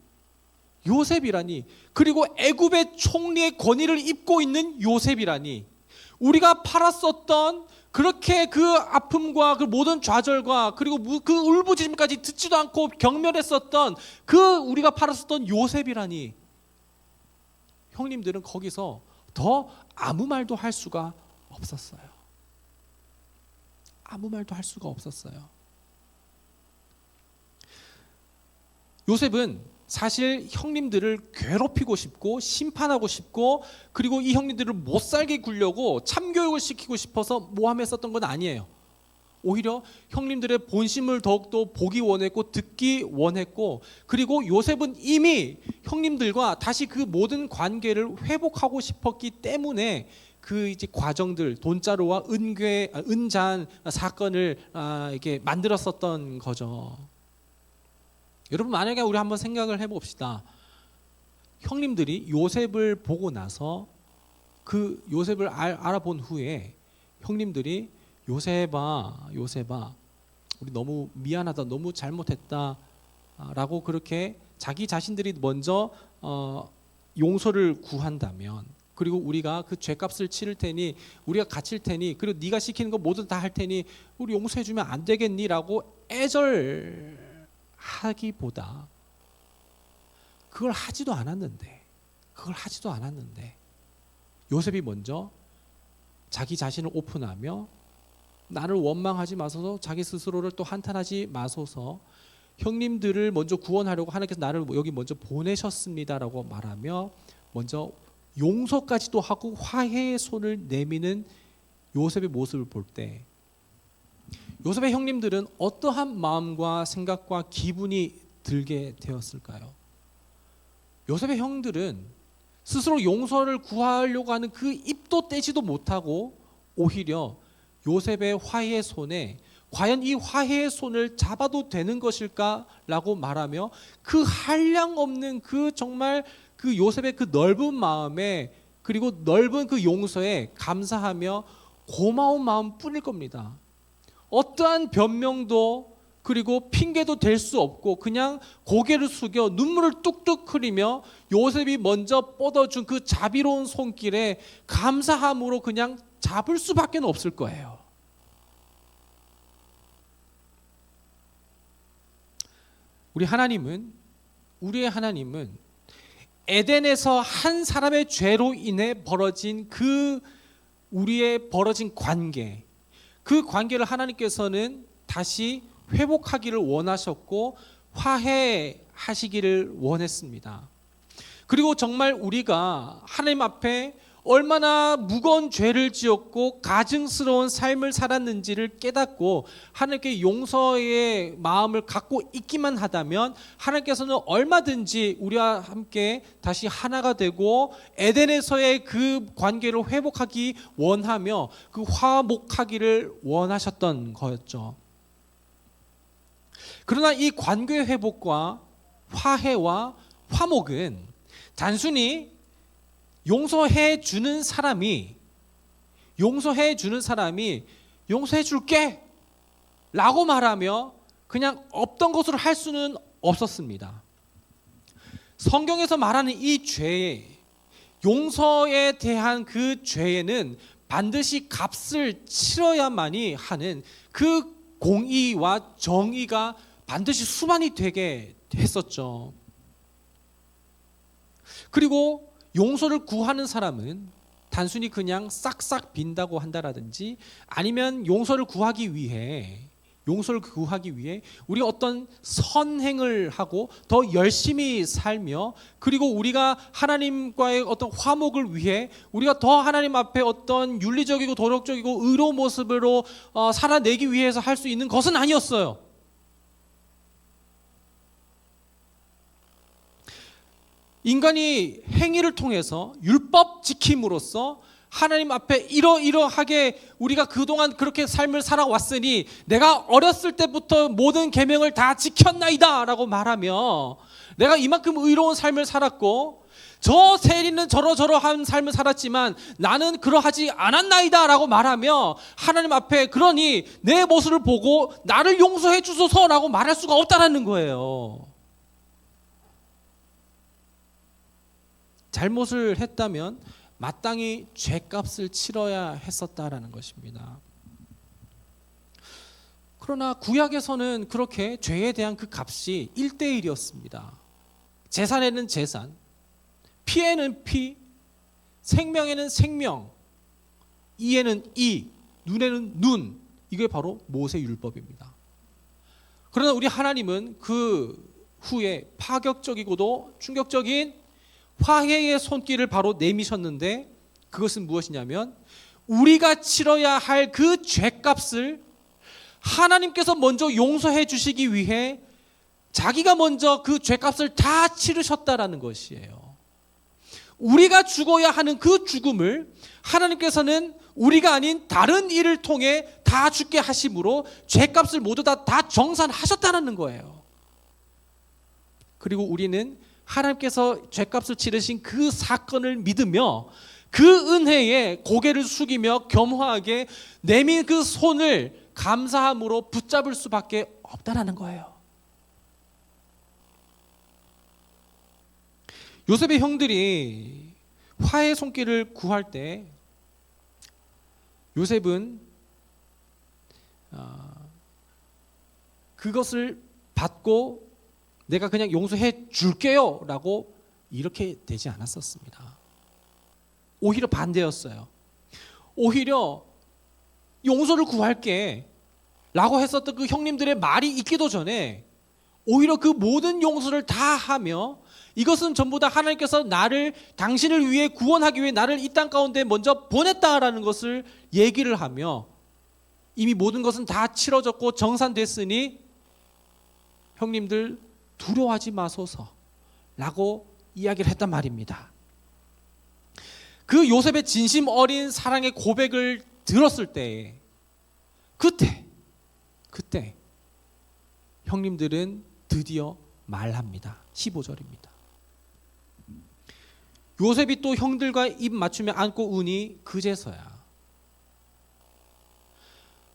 그리고 애굽의 총리의 권위를 입고 있는 요셉이라니 우리가 팔았었던 그렇게 그 아픔과 그 모든 좌절과 그리고 그 울부짖음까지 듣지도 않고 경멸했었던 그 우리가 팔았었던 요셉이라니 형님들은 거기서 더 아무 말도 할 수가 없었어요. 아무 말도 할 수가 없었어요. 요셉은 사실 형님들을 괴롭히고 싶고 심판하고 싶고 그리고 이 형님들을 못 살게 굴려고 참교육을 시키고 싶어서 모함했었던 건 아니에요. 오히려 형님들의 본심을 더욱더 보기 원했고 듣기 원했고, 그리고 요셉은 이미 형님들과 다시 그 모든 관계를 회복하고 싶었기 때문에 그 이제 과정들, 돈자루와 은잔 사건을 이렇게 만들었었던 거죠. 여러분, 만약에 우리 한번 생각을 해봅시다. 형님들이 요셉을 보고 나서 그 요셉을 알아본 후에 형님들이 요셉아, 우리 너무 미안하다, 너무 잘못했다 라고 그렇게 자기 자신들이 먼저 용서를 구한다면, 그리고 우리가 그 죄값을 치를 테니, 우리가 갇힐 테니, 그리고 네가 시키는 거 모두 다 할 테니 우리 용서해주면 안 되겠니? 라고 애절하기보다 그걸 하지도 않았는데 요셉이 먼저 자기 자신을 오픈하며 나를 원망하지 마소서, 자기 스스로를 또 한탄하지 마소서, 형님들을 먼저 구원하려고 하나님께서 나를 여기 먼저 보내셨습니다라고 말하며 먼저 용서까지도 하고 화해의 손을 내미는 요셉의 모습을 볼 때 요셉의 형님들은 어떠한 마음과 생각과 기분이 들게 되었을까요? 요셉의 형들은 스스로 용서를 구하려고 하는 그 입도 떼지도 못하고 오히려 요셉의 화해의 손에 과연 이 화해의 손을 잡아도 되는 것일까라고 말하며 그 한량 없는 그 정말 그 요셉의 그 넓은 마음에, 그리고 넓은 그 용서에 감사하며 고마운 마음 뿐일 겁니다. 어떠한 변명도 그리고 핑계도 될 수 없고 그냥 고개를 숙여 눈물을 뚝뚝 흘리며 요셉이 먼저 뻗어준 그 자비로운 손길에 감사함으로 그냥 잡을 수밖에 없을 거예요. 우리의 하나님은 에덴에서 한 사람의 죄로 인해 벌어진 우리의 벌어진 관계, 그 관계를 하나님께서는 다시 회복하기를 원하셨고 화해하시기를 원했습니다. 그리고 정말 우리가 하나님 앞에 얼마나 무거운 죄를 지었고 가증스러운 삶을 살았는지를 깨닫고 하나님께 용서의 마음을 갖고 있기만 하다면 하나님께서는 얼마든지 우리와 함께 다시 하나가 되고 에덴에서의 그 관계를 회복하기 원하며 그 화목하기를 원하셨던 거였죠. 그러나 이 관계 회복과 화해와 화목은 단순히 용서해 주는 사람이 용서해 줄게 라고 말하며 그냥 없던 것으로 할 수는 없었습니다. 성경에서 말하는 이 죄, 용서에 대한 그 죄에는 반드시 값을 치러야만이 하는 그 공의와 정의가 반드시 수반이 되게 했었죠. 그리고 용서를 구하는 사람은 단순히 그냥 싹싹 빈다고 한다라든지 아니면 용서를 구하기 위해 우리가 어떤 선행을 하고 더 열심히 살며, 그리고 우리가 하나님과의 어떤 화목을 위해 우리가 더 하나님 앞에 어떤 윤리적이고 도덕적이고 의로운 모습으로 살아내기 위해서 할 수 있는 것은 아니었어요. 인간이 행위를 통해서 율법 지킴으로써 하나님 앞에 이러하게 우리가 그동안 그렇게 삶을 살아왔으니 내가 어렸을 때부터 모든 계명을 다 지켰나이다 라고 말하며 내가 이만큼 의로운 삶을 살았고 저 세리는 저러한 삶을 살았지만 나는 그러하지 않았나이다 라고 말하며 하나님 앞에 그러니 내 모습을 보고 나를 용서해 주소서 라고 말할 수가 없다라는 거예요. 잘못을 했다면 마땅히 죄값을 치러야 했었다라는 것입니다. 그러나 구약에서는 그렇게 죄에 대한 그 값이 1대1이었습니다. 재산에는 재산, 피에는 피, 생명에는 생명, 이에는 이, 눈에는 눈. 이게 바로 모세율법입니다. 그러나 우리 하나님은 그 후에 파격적이고도 충격적인 화해의 손길을 바로 내미셨는데 그것은 무엇이냐면 우리가 치러야 할 그 죄값을 하나님께서 먼저 용서해 주시기 위해 자기가 먼저 그 죄값을 다 치르셨다라는 것이에요. 우리가 죽어야 하는 그 죽음을 하나님께서는 우리가 아닌 다른 일을 통해 다 죽게 하심으로 죄값을 모두 다 정산하셨다는 거예요. 그리고 우리는 하나님께서 죄값을 치르신 그 사건을 믿으며 그 은혜에 고개를 숙이며 겸허하게 내민 그 손을 감사함으로 붙잡을 수밖에 없다라는 거예요. 요셉의 형들이 화해 손길을 구할 때 요셉은 그것을 받고 내가 그냥 용서해 줄게요 라고 이렇게 되지 않았었습니다. 오히려 반대였어요. 오히려 용서를 구할게 라고 했었던 그 형님들의 말이 있기도 전에 오히려 그 모든 용서를 다 하며 이것은 전부 다 하나님께서 나를 당신을 위해 구원하기 위해 나를 이 땅 가운데 먼저 보냈다라는 것을 얘기를 하며 이미 모든 것은 다 치러졌고 정산됐으니 형님들 두려워하지 마소서 라고 이야기를 했단 말입니다. 그 요셉의 진심 어린 사랑의 고백을 들었을 때 그때 형님들은 드디어 말합니다. 15절입니다. 요셉이 또 형들과 입 맞추며 안고 우니 그제서야.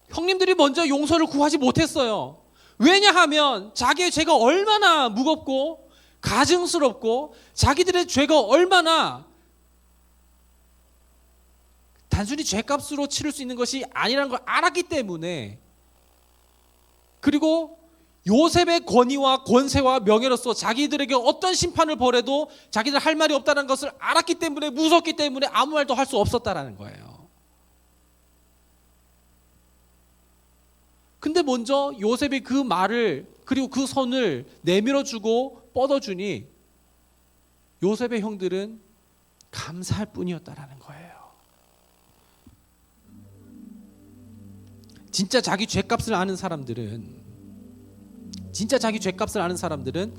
형님들이 먼저 용서를 구하지 못했어요. 왜냐하면 자기의 죄가 얼마나 무겁고 가증스럽고 자기들의 죄가 얼마나 단순히 죄값으로 치를 수 있는 것이 아니라는 걸 알았기 때문에, 그리고 요셉의 권위와 권세와 명예로서 자기들에게 어떤 심판을 벌여도 자기들 할 말이 없다는 것을 알았기 때문에, 무섭기 때문에 아무 말도 할 수 없었다라는 거예요. 근데 먼저 요셉이 그 말을 그리고 그 손을 내밀어주고 뻗어주니 요셉의 형들은 감사할 뿐이었다라는 거예요. 진짜 자기 죄값을 아는 사람들은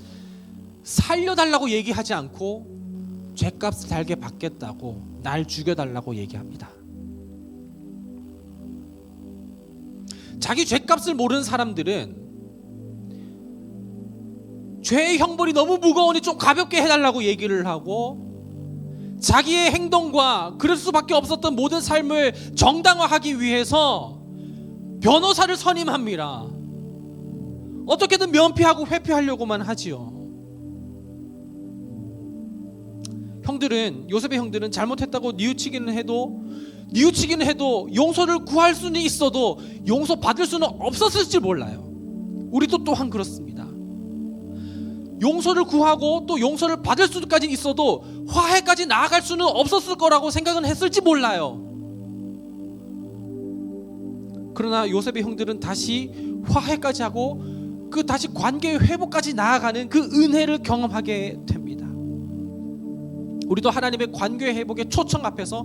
살려달라고 얘기하지 않고 죄값을 달게 받겠다고, 날 죽여달라고 얘기합니다. 자기 죄값을 모르는 사람들은 죄의 형벌이 너무 무거우니 좀 가볍게 해달라고 얘기를 하고, 자기의 행동과 그럴 수밖에 없었던 모든 삶을 정당화하기 위해서 변호사를 선임합니다. 어떻게든 면피하고 회피하려고만 하지요. 요셉의 형들은 잘못했다고 뉘우치기는 해도 용서를 구할 수는 있어도 용서받을 수는 없었을지 몰라요. 우리도 또한 그렇습니다. 용서를 구하고 또 용서를 받을 수까지 있어도 화해까지 나아갈 수는 없었을 거라고 생각은 했을지 몰라요. 그러나 요셉의 형들은 다시 화해까지 하고 그 다시 관계의 회복까지 나아가는 그 은혜를 경험하게 됩니다. 우리도 하나님의 관계 회복의 초청 앞에서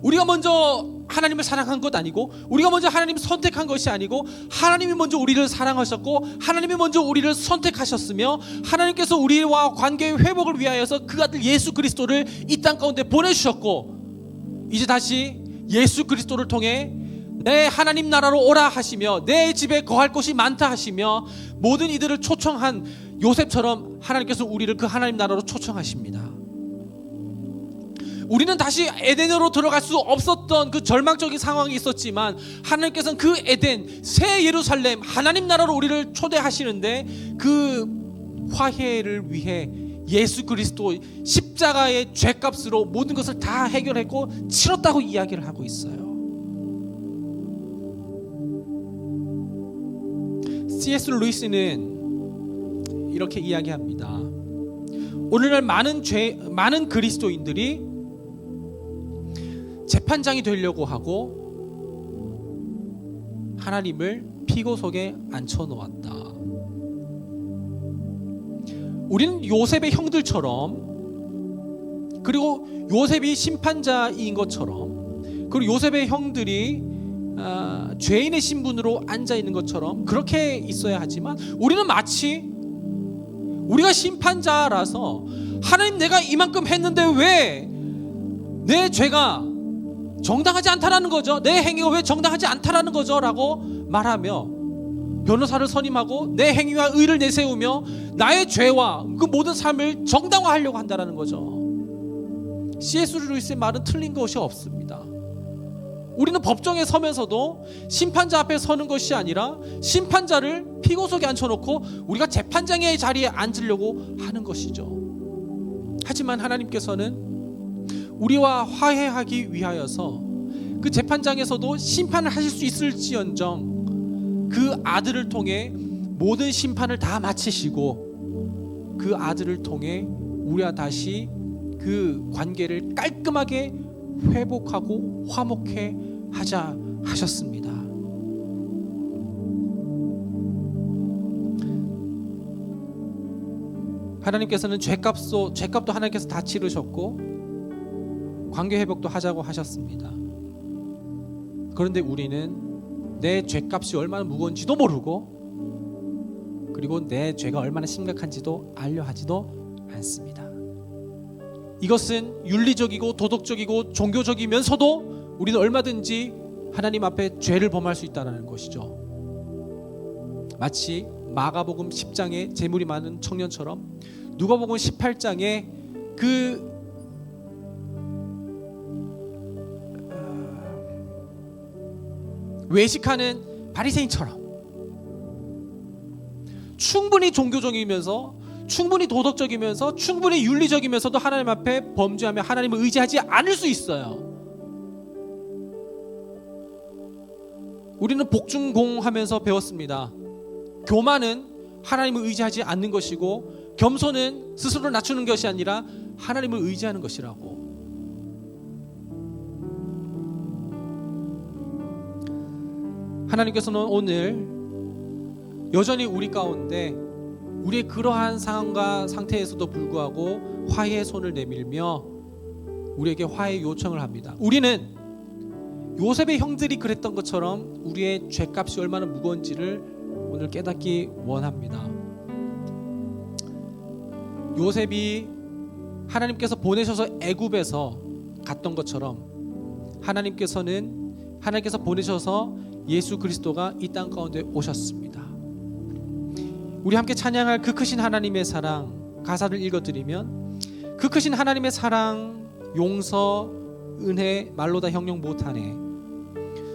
우리가 먼저 하나님을 사랑한 것 아니고, 우리가 먼저 하나님을 선택한 것이 아니고, 하나님이 먼저 우리를 사랑하셨고 하나님이 먼저 우리를 선택하셨으며 하나님께서 우리와 관계의 회복을 위하여서 그 아들 예수 그리스도를 이 땅 가운데 보내주셨고, 이제 다시 예수 그리스도를 통해 내 하나님 나라로 오라 하시며 내 집에 거할 곳이 많다 하시며 모든 이들을 초청한 요셉처럼 하나님께서 우리를 그 하나님 나라로 초청하십니다. 우리는 다시 에덴으로 들어갈 수 없었던 그 절망적인 상황이 있었지만 하나님께서는 그 에덴, 새 예루살렘, 하나님 나라로 우리를 초대하시는데 그 화해를 위해 예수 그리스도 십자가의 죄값으로 모든 것을 다 해결했고 치렀다고 이야기를 하고 있어요. C.S. 루이스는 이렇게 이야기합니다. 오늘날 많은 그리스도인들이 재판장이 되려고 하고 하나님을 피고석에 앉혀놓았다. 우리는 요셉의 형들처럼, 그리고 요셉이 심판자인 것처럼, 그리고 요셉의 형들이 죄인의 신분으로 앉아 있는 것처럼 그렇게 있어야 하지만, 우리는 마치 우리가 심판자라서 하나님, 내가 이만큼 했는데 왜 내 죄가 정당하지 않다라는 거죠, 내 행위가 왜 정당하지 않다라는 거죠 라고 말하며 변호사를 선임하고 내 행위와 의를 내세우며 나의 죄와 그 모든 삶을 정당화하려고 한다라는 거죠. C.S. 루이스의 말은 틀린 것이 없습니다. 우리는 법정에 서면서도 심판자 앞에 서는 것이 아니라 심판자를 피고석에 앉혀놓고 우리가 재판장의 자리에 앉으려고 하는 것이죠. 하지만 하나님께서는 우리와 화해하기 위하여서 그 재판장에서도 심판을 하실 수 있을지언정 그 아들을 통해 모든 심판을 다 마치시고 그 아들을 통해 우리와 다시 그 관계를 깔끔하게 회복하고 화목해 하자 하셨습니다. 하나님께서는 죄값도 하나님께서 다 치르셨고 관계 회복도 하자고 하셨습니다. 그런데 우리는 내 죄값이 얼마나 무거운지도 모르고, 그리고 내 죄가 얼마나 심각한지도 알려 하지도 않습니다. 이것은 윤리적이고 도덕적이고 종교적이면서도 우리는 얼마든지 하나님 앞에 죄를 범할 수 있다는 것이죠. 마치 마가복음 10장에 재물이 많은 청년처럼 누가복음 18장에 그 외식하는 바리새인처럼 충분히 종교적이면서 충분히 도덕적이면서 충분히 윤리적이면서도 하나님 앞에 범죄하며 하나님을 의지하지 않을 수 있어요. 우리는 복중공하면서 배웠습니다. 교만은 하나님을 의지하지 않는 것이고 겸손은 스스로를 낮추는 것이 아니라 하나님을 의지하는 것이라고. 하나님께서는 오늘 여전히 우리 가운데 우리의 그러한 상황과 상태에서도 불구하고 화해의 손을 내밀며 우리에게 화해 요청을 합니다. 우리는 요셉의 형들이 그랬던 것처럼 우리의 죄값이 얼마나 무거운지를 오늘 깨닫기 원합니다. 요셉이 하나님께서 보내셔서 애굽에서 갔던 것처럼 하나님께서 보내셔서 예수 그리스도가 이 땅 가운데 오셨습니다. 우리 함께 찬양할 그 크신 하나님의 사랑 가사를 읽어드리면, 그 크신 하나님의 사랑 용서 은혜 말로 다 형용 못하네.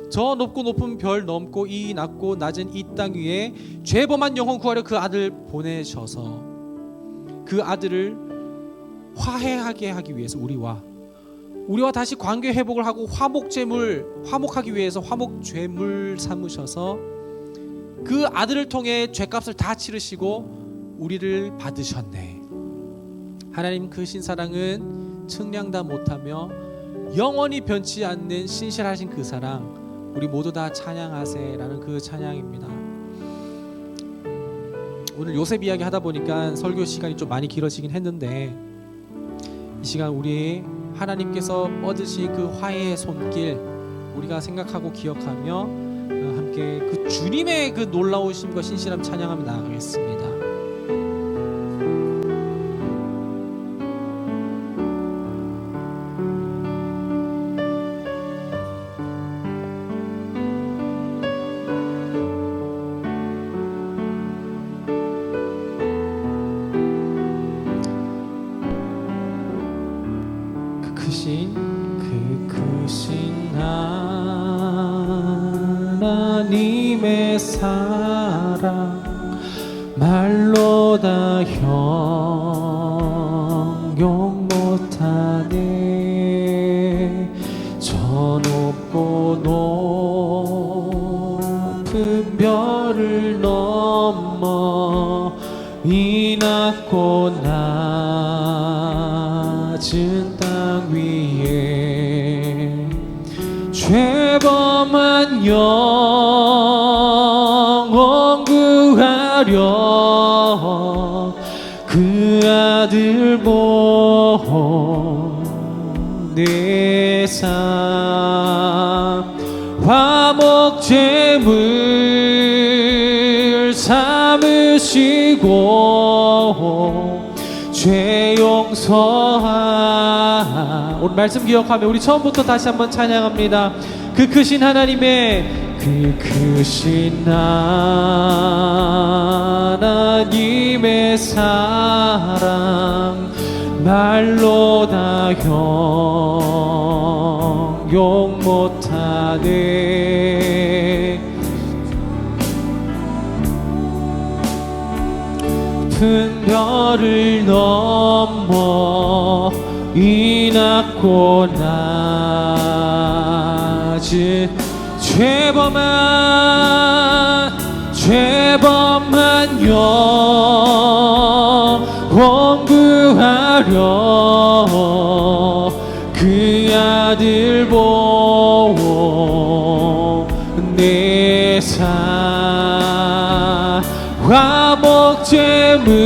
저 높고 높은 별 넘고 이 낮고 낮은 이 땅 위에 죄범한 영혼 구하려 그 아들 보내셔서 그 아들을 화해하게 하기 위해서 우리와 다시 관계 회복을 하고 화목하기 위해서 화목죄물 삼으셔서 그 아들을 통해 죄값을 다 치르시고 우리를 받으셨네. 하나님 그 신사랑은 측량다 못하며 영원히 변치 않는 신실하신 그 사랑, 우리 모두 다 찬양하세라는 그 찬양입니다. 오늘 요셉 이야기 하다 보니까 설교 시간이 좀 많이 길어지긴 했는데, 이 시간 우리 하나님께서 뻗으신 그 화해의 손길 우리가 생각하고 기억하며 함께 그 주님의 그 놀라우심과 신실함 찬양하며 나아가겠습니다. 그 크신 하나님의 사랑 말로 다 형용 못하네. 저 높고 높은 별을 넘어 이 낮고 낮은 땅 위에 죄범한 영혼 구하려 그 아들 보내사 화목 삼으시고 죄 용서하. 오늘 말씀 기억하며 우리 처음부터 다시 한번 찬양합니다. 그 크신 하나님의 그 크신 하나님의 사랑 말로 다 형용 못하네. 깊은 별을 넘어 이 낮고 낮은 죄범한 영혼 구하려 그 아들 보고 내 사와 목재물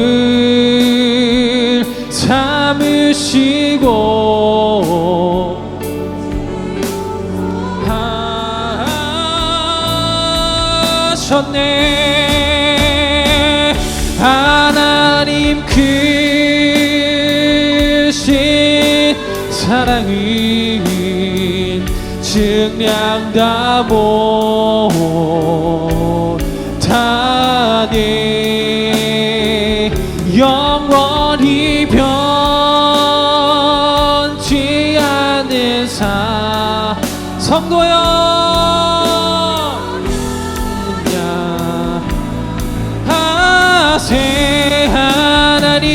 삼으시고 하셨네. 하나님 크신 사랑은 증량다 못하네. 영원히 변치 않는 성도여 하세. 하나님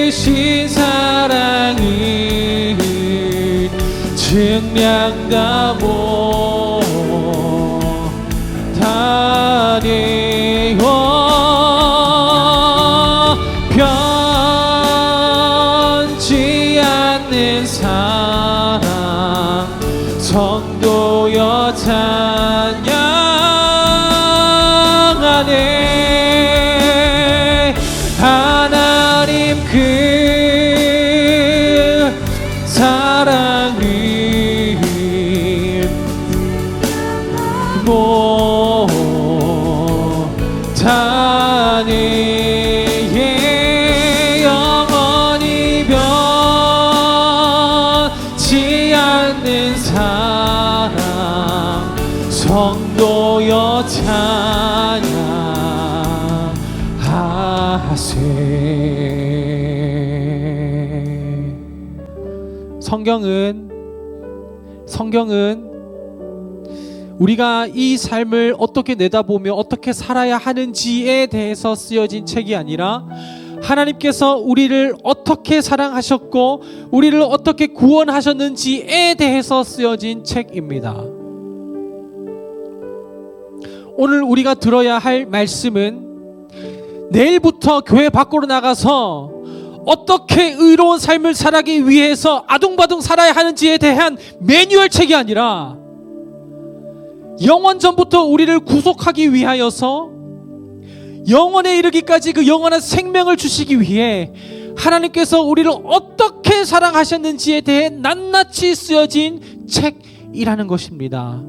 크신 사랑은 증량다 못하네. 변치 않는 사랑 성도여 찬양하네. 하나님 그 사랑은 못하네. 영원히 변치 않는 사랑 성도여 찬양하세. 성경은 우리가 이 삶을 어떻게 내다보며 어떻게 살아야 하는지에 대해서 쓰여진 책이 아니라 하나님께서 우리를 어떻게 사랑하셨고 우리를 어떻게 구원하셨는지에 대해서 쓰여진 책입니다. 오늘 우리가 들어야 할 말씀은 내일부터 교회 밖으로 나가서 어떻게 의로운 삶을 살아가기 위해서 아둥바둥 살아야 하는지에 대한 매뉴얼 책이 아니라 영원 전부터 우리를 구속하기 위하여서 영원에 이르기까지 그 영원한 생명을 주시기 위해 하나님께서 우리를 어떻게 사랑하셨는지에 대해 낱낱이 쓰여진 책이라는 것입니다.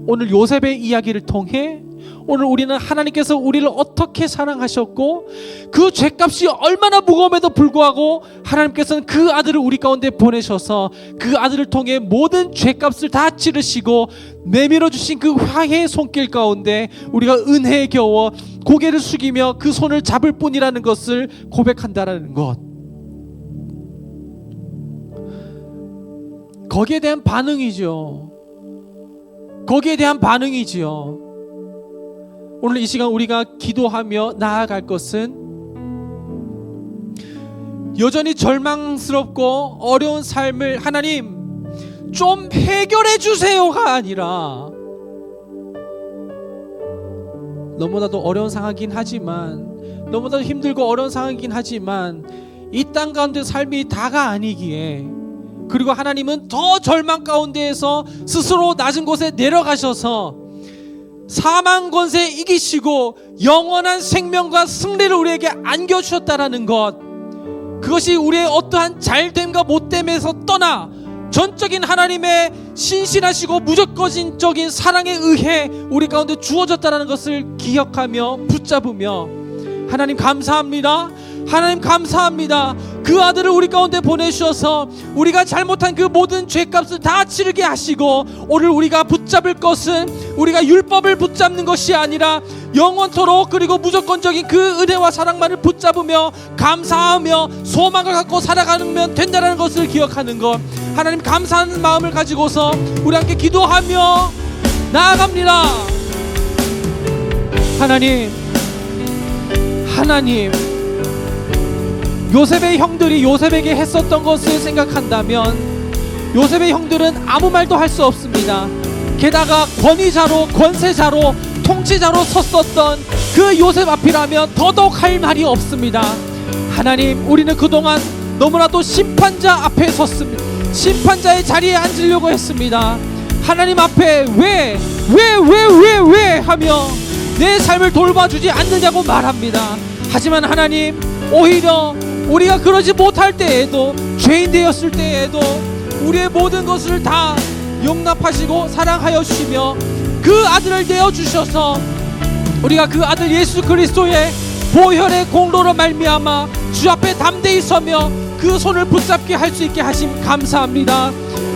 오늘 요셉의 이야기를 통해 오늘 우리는 하나님께서 우리를 어떻게 사랑하셨고 그 죄값이 얼마나 무거움에도 불구하고 하나님께서는 그 아들을 우리 가운데 보내셔서 그 아들을 통해 모든 죄값을 다 치르시고 내밀어 주신 그 화해의 손길 가운데 우리가 은혜에 겨워 고개를 숙이며 그 손을 잡을 뿐이라는 것을 고백한다라는 것, 거기에 대한 반응이죠. 거기에 대한 반응이지요. 오늘 이 시간 우리가 기도하며 나아갈 것은 여전히 절망스럽고 어려운 삶을 하나님 좀 해결해 주세요가 아니라 너무나도 어려운 상황이긴 하지만 너무나도 힘들고 어려운 상황이긴 하지만 이 땅 가운데 삶이 다가 아니기에 그리고 하나님은 더 절망 가운데에서 스스로 낮은 곳에 내려가셔서 사망 권세 이기시고 영원한 생명과 승리를 우리에게 안겨주셨다라는 것, 그것이 우리의 어떠한 잘됨과 못됨에서 떠나 전적인 하나님의 신실하시고 무조건적인 사랑에 의해 우리 가운데 주어졌다는 것을 기억하며 붙잡으며, 하나님 감사합니다. 하나님 감사합니다. 그 아들을 우리 가운데 보내주셔서 우리가 잘못한 그 모든 죄값을 다 치르게 하시고, 오늘 우리가 붙잡을 것은 우리가 율법을 붙잡는 것이 아니라 영원토록 그리고 무조건적인 그 은혜와 사랑만을 붙잡으며 감사하며 소망을 갖고 살아가면 된다는 것을 기억하는 것, 하나님 감사하는 마음을 가지고서 우리 함께 기도하며 나아갑니다. 하나님, 요셉의 형들이 요셉에게 했었던 것을 생각한다면 요셉의 형들은 아무 말도 할 수 없습니다. 게다가 권위자로, 권세자로, 통치자로 섰었던 그 요셉 앞이라면 더더욱 할 말이 없습니다. 하나님, 우리는 그동안 너무나도 심판자 앞에 섰습니다. 심판자의 자리에 앉으려고 했습니다. 하나님 앞에 왜 하며 내 삶을 돌봐주지 않느냐고 말합니다. 하지만 하나님, 오히려 우리가 그러지 못할 때에도, 죄인 되었을 때에도 우리의 모든 것을 다 용납하시고 사랑하여 주시며 그 아들을 내어주셔서 우리가 그 아들 예수 그리스도의 보혈의 공로로 말미암아 주 앞에 담대히 서며 그 손을 붙잡게 할 수 있게 하심 감사합니다.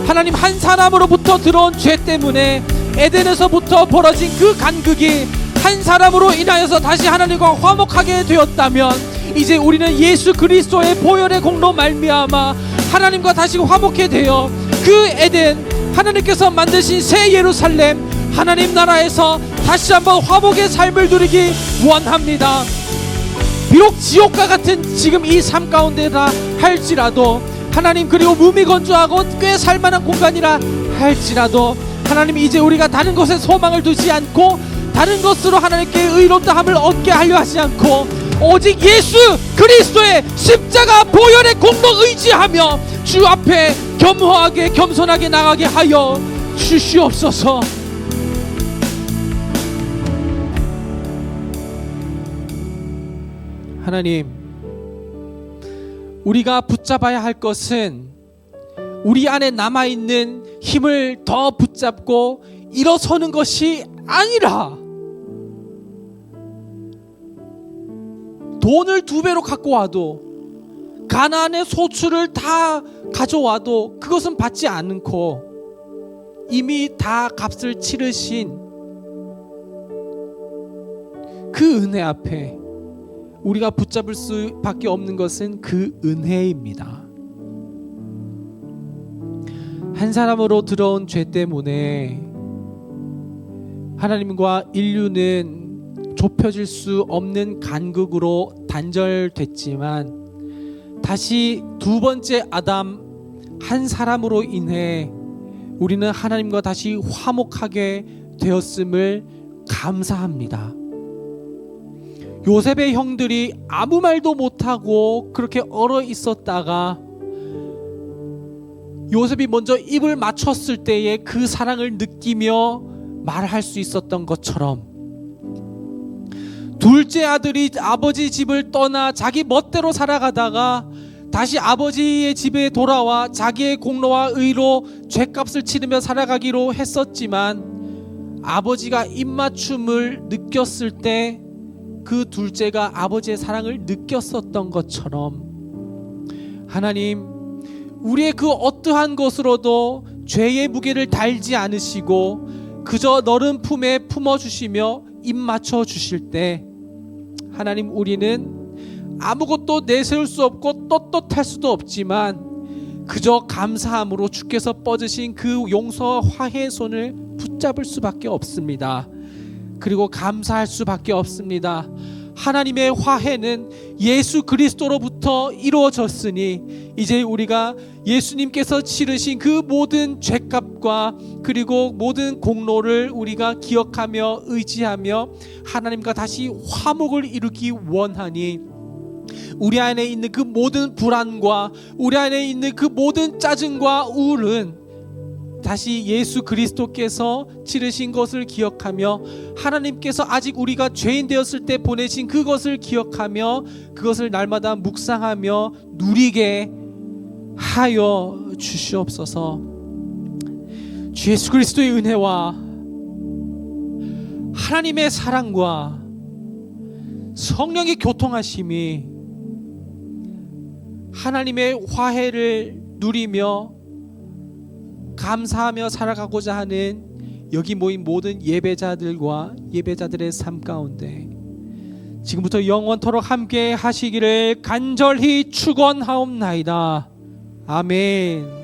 하나님, 한 사람으로부터 들어온 죄 때문에 에덴에서부터 벌어진 그 간극이 한 사람으로 인하여서 다시 하나님과 화목하게 되었다면, 이제 우리는 예수 그리스도의 보혈의 공로 말미암아 하나님과 다시 화목해 되어 그 에덴, 하나님께서 만드신 새 예루살렘, 하나님 나라에서 다시 한번 화목의 삶을 누리기 원합니다. 비록 지옥과 같은 지금 이 삶 가운데라 할지라도 하나님, 그리고 무미건조하고 꽤 살만한 공간이라 할지라도 하나님, 이제 우리가 다른 것에 소망을 두지 않고 다른 것으로 하나님께 의롭다함을 얻게 하려 하지 않고 오직 예수 그리스도의 십자가 보혈의 공로 의지하며 주 앞에 겸허하게 겸손하게 나가게 하여 주시옵소서. 하나님, 우리가 붙잡아야 할 것은 우리 안에 남아있는 힘을 더 붙잡고 일어서는 것이 아니라 돈을 2배로 갖고 와도, 가나안의 소출을 다 가져와도 그것은 받지 않고 이미 다 값을 치르신 그 은혜 앞에 우리가 붙잡을 수밖에 없는 것은 그 은혜입니다. 한 사람으로 들어온 죄 때문에 하나님과 인류는 좁혀질 수 없는 간극으로 단절됐지만, 다시 두 번째 아담 한 사람으로 인해 우리는 하나님과 다시 화목하게 되었음을 감사합니다. 요셉의 형들이 아무 말도 못하고 그렇게 얼어 있었다가 요셉이 먼저 입을 맞췄을 때에 그 사랑을 느끼며 말할 수 있었던 것처럼, 둘째 아들이 아버지 집을 떠나 자기 멋대로 살아가다가 다시 아버지의 집에 돌아와 자기의 공로와 의로 죄값을 치르며 살아가기로 했었지만, 아버지가 입맞춤을 느꼈을 때 그 둘째가 아버지의 사랑을 느꼈었던 것처럼, 하나님, 우리의 그 어떠한 것으로도 죄의 무게를 달지 않으시고 그저 너른 품에 품어주시며 입맞춰 주실 때, 하나님, 우리는 아무것도 내세울 수 없고 떳떳할 수도 없지만 그저 감사함으로 주께서 뻗으신 그 용서와 화해의 손을 붙잡을 수밖에 없습니다. 그리고 감사할 수밖에 없습니다. 하나님의 화해는 예수 그리스도로부터 이루어졌으니 이제 우리가 예수님께서 치르신 그 모든 죄값과 그리고 모든 공로를 우리가 기억하며 의지하며 하나님과 다시 화목을 이루기 원하니, 우리 안에 있는 그 모든 불안과 우리 안에 있는 그 모든 짜증과 우울은 다시 예수 그리스도께서 치르신 것을 기억하며, 하나님께서 아직 우리가 죄인 되었을 때 보내신 그것을 기억하며 그것을 날마다 묵상하며 누리게 하여 주시옵소서. 주 예수 그리스도의 은혜와 하나님의 사랑과 성령의 교통하심이 하나님의 화해를 누리며 감사하며 살아가고자 하는 여기 모인 모든 예배자들과 예배자들의 삶 가운데 지금부터 영원토록 함께 하시기를 간절히 축원하옵나이다. 아멘.